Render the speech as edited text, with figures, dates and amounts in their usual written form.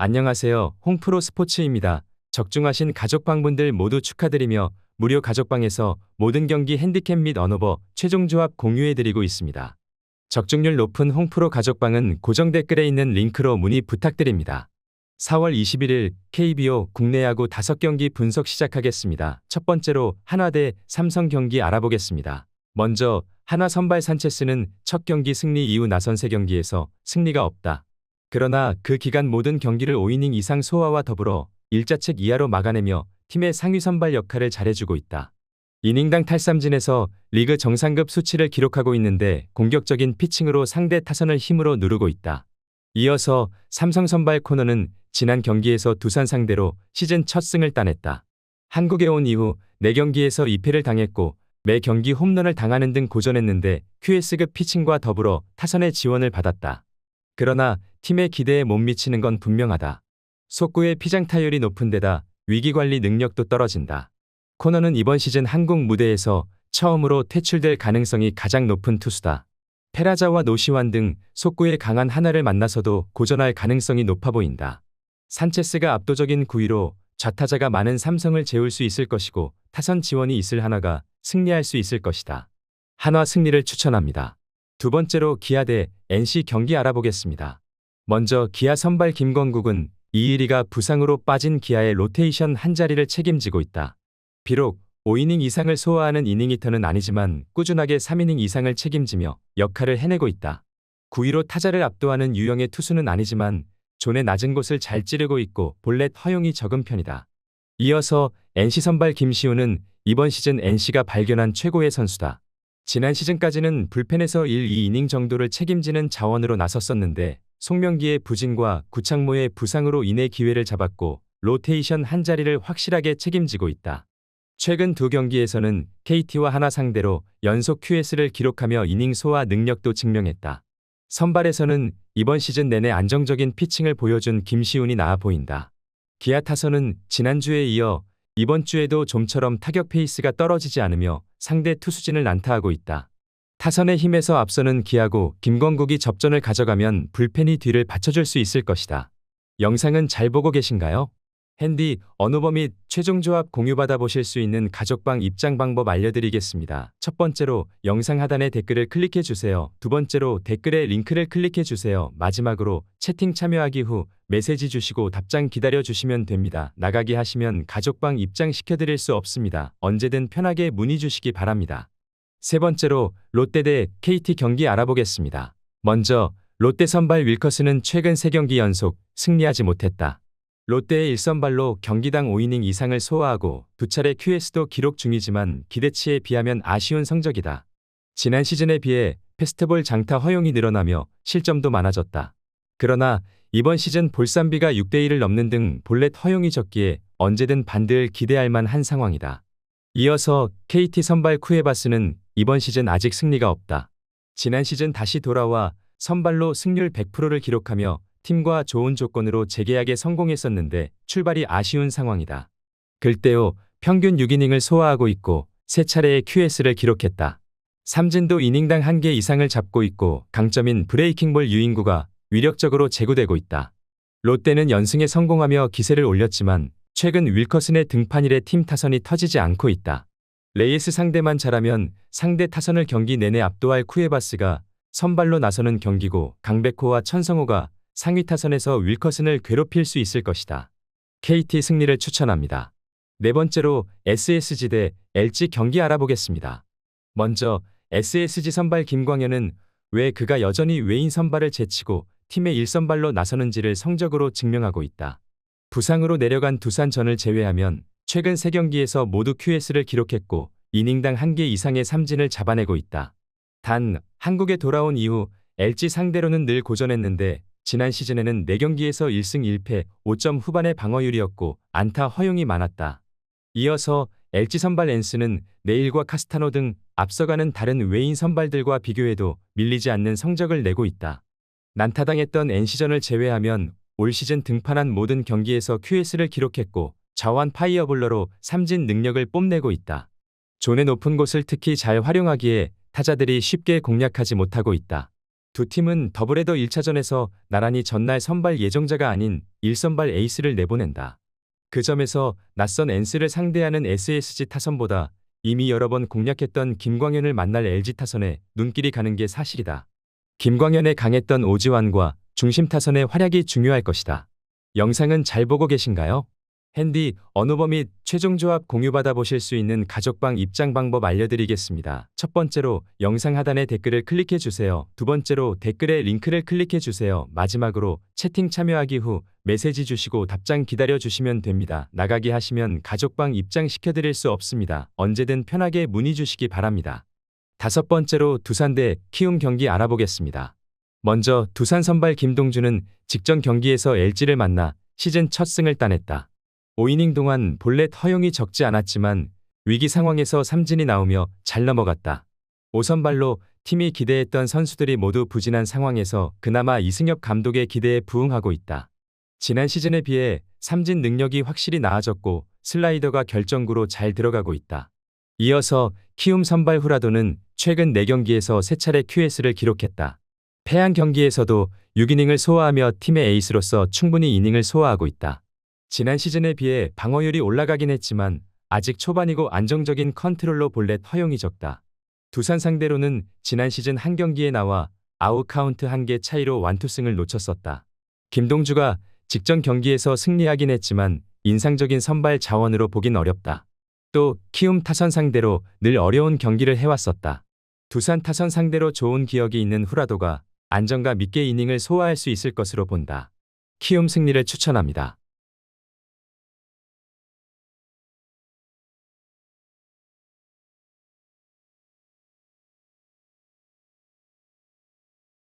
안녕하세요. 홍프로 스포츠입니다. 적중하신 가족방분들 모두 축하드리며 무료 가족방에서 모든 경기 핸디캡 및 언오버 최종 조합 공유해드리고 있습니다. 적중률 높은 홍프로 가족방은 고정 댓글에 있는 링크로 문의 부탁드립니다. 4월 21일 KBO 국내 야구 5경기 분석 시작하겠습니다. 첫 번째로 한화 대 삼성 경기 알아보겠습니다. 먼저 한화 선발 산체스는 첫 경기 승리 이후 나선 3경기에서 승리가 없다. 그러나 그 기간 모든 경기를 5이닝 이상 소화와 더불어 일자책 이하로 막아내며 팀의 상위 선발 역할을 잘해주고 있다. 이닝당 탈삼진에서 리그 정상급 수치를 기록하고 있는데 공격적인 피칭으로 상대 타선을 힘으로 누르고 있다. 이어서 삼성 선발 코너는 지난 경기에서 두산 상대로 시즌 첫 승을 따냈다. 한국에 온 이후 4경기에서 2패를 당했고 매 경기 홈런을 당하는 등 고전했는데 QS급 피칭과 더불어 타선의 지원을 받았다. 그러나 팀의 기대에 못 미치는 건 분명하다. 속구의 피장 타율이 높은 데다 위기관리 능력도 떨어진다. 코너는 이번 시즌 한국 무대에서 처음으로 퇴출될 가능성이 가장 높은 투수다. 페라자와 노시환 등 속구에 강한 한화를 만나서도 고전할 가능성이 높아 보인다. 산체스가 압도적인 구위로 좌타자가 많은 삼성을 재울 수 있을 것이고 타선 지원이 있을 한화가 승리할 수 있을 것이다. 한화 승리를 추천합니다. 두 번째로 기아 대 NC 경기 알아보겠습니다. 먼저 기아 선발 김건국은 이일이가 부상으로 빠진 기아의 로테이션 한 자리를 책임지고 있다. 비록 5이닝 이상을 소화하는 이닝 히터는 아니지만 꾸준하게 3이닝 이상을 책임지며 역할을 해내고 있다. 9위로 타자를 압도하는 유형의 투수는 아니지만 존의 낮은 곳을 잘 찌르고 있고 볼넷 허용이 적은 편이다. 이어서 NC 선발 김시우는 이번 시즌 NC가 발견한 최고의 선수다. 지난 시즌까지는 불펜에서 1, 2이닝 정도를 책임지는 자원으로 나섰었는데 송명기의 부진과 구창모의 부상으로 인해 기회를 잡았고 로테이션 한 자리를 확실하게 책임지고 있다. 최근 두 경기에서는 KT와 한화 상대로 연속 QS를 기록하며 이닝 소화 능력도 증명했다. 선발에서는 이번 시즌 내내 안정적인 피칭을 보여준 김시훈이 나아 보인다. 기아 타선은 지난주에 이어 이번 주에도 좀처럼 타격 페이스가 떨어지지 않으며 상대 투수진을 난타하고 있다. 타선의 힘에서 앞서는 기아고 김건국이 접전을 가져가면 불펜이 뒤를 받쳐줄 수 있을 것이다. 영상은 잘 보고 계신가요? 핸디, 언오버 및 최종 조합 공유받아 보실 수 있는 가족방 입장 방법 알려드리겠습니다. 첫 번째로 영상 하단에 댓글을 클릭해 주세요. 두 번째로 댓글에 링크를 클릭해 주세요. 마지막으로 채팅 참여하기 후 메시지 주시고 답장 기다려 주시면 됩니다. 나가기 하시면 가족방 입장 시켜드릴 수 없습니다. 언제든 편하게 문의 주시기 바랍니다. 세 번째로 롯데 대 KT 경기 알아보겠습니다. 먼저 롯데 선발 윌커스는 최근 3경기 연속 승리하지 못했다. 롯데의 1선발로 경기당 5이닝 이상을 소화하고 2차례 QS도 기록 중이지만 기대치에 비하면 아쉬운 성적이다. 지난 시즌에 비해 패스트볼 장타 허용이 늘어나며 실점도 많아졌다. 그러나 이번 시즌 볼쌈비가 6대1을 넘는 등 볼넷 허용이 적기에 언제든 반등을 기대할 만한 상황이다. 이어서 KT 선발 쿠에바스는 이번 시즌 아직 승리가 없다. 지난 시즌 다시 돌아와 선발로 승률 100%를 기록하며 팀과 좋은 조건으로 재계약에 성공했었는데 출발이 아쉬운 상황이다. 글대로 평균 6이닝을 소화하고 있고 3차례의 QS를 기록했다. 삼진도 이닝당 1개 이상을 잡고 있고 강점인 브레이킹볼 유인구가 위력적으로 제고되고 있다. 롯데는 연승에 성공하며 기세를 올렸지만 최근 윌커슨의 등판 이래 팀 타선이 터지지 않고 있다. 레이스 상대만 잘하면 상대 타선을 경기 내내 압도할 쿠에바스가 선발로 나서는 경기고 강백호와 천성호가 상위 타선에서 윌커슨을 괴롭힐 수 있을 것이다. KT 승리를 추천합니다. 네 번째로 SSG 대 LG 경기 알아보겠습니다. 먼저 SSG 선발 김광현은 왜 그가 여전히 외인 선발을 제치고 팀의 1선발로 나서는지를 성적으로 증명하고 있다. 부상으로 내려간 두산전을 제외하면 최근 3경기에서 모두 QS를 기록했고 이닝당 1개 이상의 삼진을 잡아내고 있다. 단 한국에 돌아온 이후 LG 상대로는 늘 고전했는데 지난 시즌에는 4경기에서 1승 1패 5점 후반의 방어율이었고 안타 허용이 많았다. 이어서 LG 선발 앤스는 네일과 카스타노 등 앞서가는 다른 외인 선발들과 비교해도 밀리지 않는 성적을 내고 있다. 난타당했던 NC전을 제외하면 올 시즌 등판한 모든 경기에서 QS를 기록했고 자완 파이어볼러로 삼진 능력을 뽐내고 있다. 존의 높은 곳을 특히 잘 활용하기에 타자들이 쉽게 공략하지 못하고 있다. 두 팀은 더블헤더 1차전에서 나란히 전날 선발 예정자가 아닌 1선발 에이스를 내보낸다. 그 점에서 낯선 엔스를 상대하는 SSG 타선보다 이미 여러 번 공략했던 김광현을 만날 LG 타선에 눈길이 가는 게 사실이다. 김광현의 강했던 오지환과 중심 타선의 활약이 중요할 것이다. 영상은 잘 보고 계신가요? 핸디, 언어버 및 최종 조합 공유받아 보실 수 있는 가족방 입장 방법 알려드리겠습니다. 첫 번째로 영상 하단의 댓글을 클릭해 주세요. 두 번째로 댓글에 링크를 클릭해 주세요. 마지막으로 채팅 참여하기 후 메시지 주시고 답장 기다려 주시면 됩니다. 나가기 하시면 가족방 입장 시켜드릴 수 없습니다. 언제든 편하게 문의 주시기 바랍니다. 다섯 번째로 두산 대 키움 경기 알아보겠습니다. 먼저 두산 선발 김동주는 직전 경기에서 LG를 만나 시즌 첫 승을 따냈다. 5이닝 동안 볼넷 허용이 적지 않았지만 위기 상황에서 삼진이 나오며 잘 넘어갔다. 5선발로 팀이 기대했던 선수들이 모두 부진한 상황에서 그나마 이승엽 감독의 기대에 부응하고 있다. 지난 시즌에 비해 삼진 능력이 확실히 나아졌고 슬라이더가 결정구로 잘 들어가고 있다. 이어서 키움 선발 후라도는 최근 4경기에서 3차례 QS를 기록했다. 패한 경기에서도 6이닝을 소화하며 팀의 에이스로서 충분히 이닝을 소화하고 있다. 지난 시즌에 비해 방어율이 올라가긴 했지만 아직 초반이고 안정적인 컨트롤로 볼넷 허용이 적다. 두산 상대로는 지난 시즌 한 경기에 나와 아웃 카운트 1개 차이로 완투승을 놓쳤었다. 김동주가 직전 경기에서 승리하긴 했지만 인상적인 선발 자원으로 보긴 어렵다. 또 키움 타선 상대로 늘 어려운 경기를 해왔었다. 두산 타선 상대로 좋은 기억이 있는 후라도가 안정감 있게 이닝을 소화할 수 있을 것으로 본다. 키움 승리를 추천합니다.